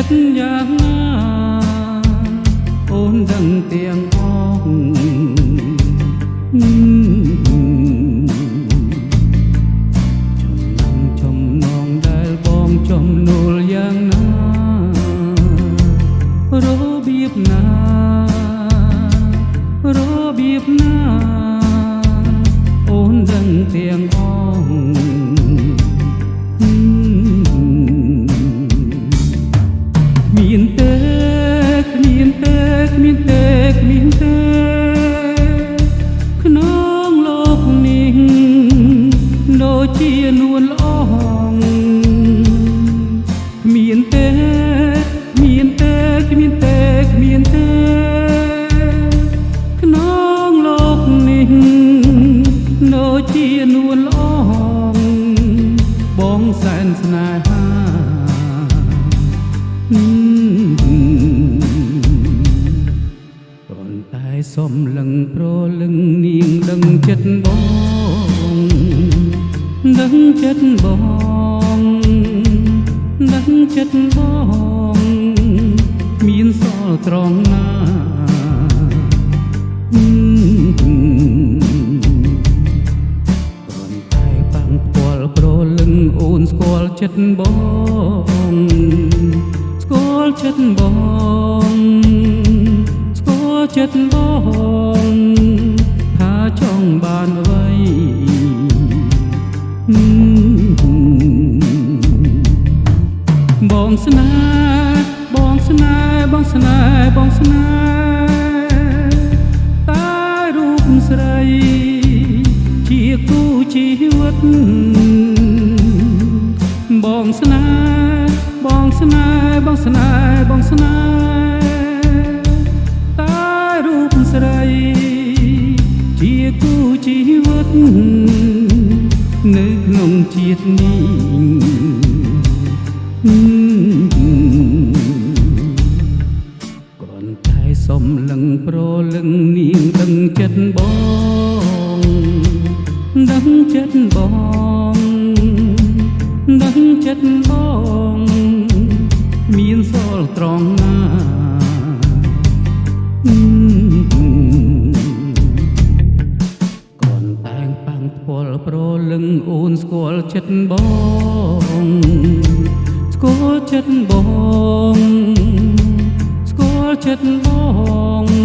ចិត្តយ៉ាងណាអូនដឹងទាំងអស់ចំណងដែលបងចំណូលយ៉ាងណារបៀបណារបៀបណាអូនដឹងទាំងអស់មានទេគ្មានទេគ្មានទេគ្មានទេក្នុងលោកនេះដូចជានួនល្អគ្មានទេគ្មានទេគ្មានទេគ្មានទេក្នុងលោកនេះដូចជានួនល្អបងសែនស្នេហាគ្រាន់តែសំឡឹងប្រលឹងនាងដឹងចិត្តបងដឹងចិត្តបងដឹងចិត្តបងមានសល់ត្រង់ណាគ្រាន់តែបាំងផ្ទាល់ប្រលឹងអូនស្គាល់ចិត្តបងស្គាល់ចិត្តបងស្គាល់ចិត្តបងថាចង់បានអ្វីបងស្នេហ៍បងស្នេហ៍បងស្នេហ៍បងស្នេហ៍តែរូបស្រីជាគូជីវិតបងស្នេហ៍បងស្នេហ៍បងស្នេហ៍បងស្នេហ៍តែរូបស្រីជាគូជីវិតនៅក្នុងជាតិនេះគ្រាន់តែសំឡឹងប្រលឹងនាងដឹងចិត្តបងដឹងចិត្តបងដឹងចិត្តបងមានសល់ត្រង់ណាគ្រាន់តែបាំងផ្ទាល់ប្រលឹងអូនស្គាល់ចិត្តបងស្គាល់ចិត្តបងស្គាល់ចិត្តបង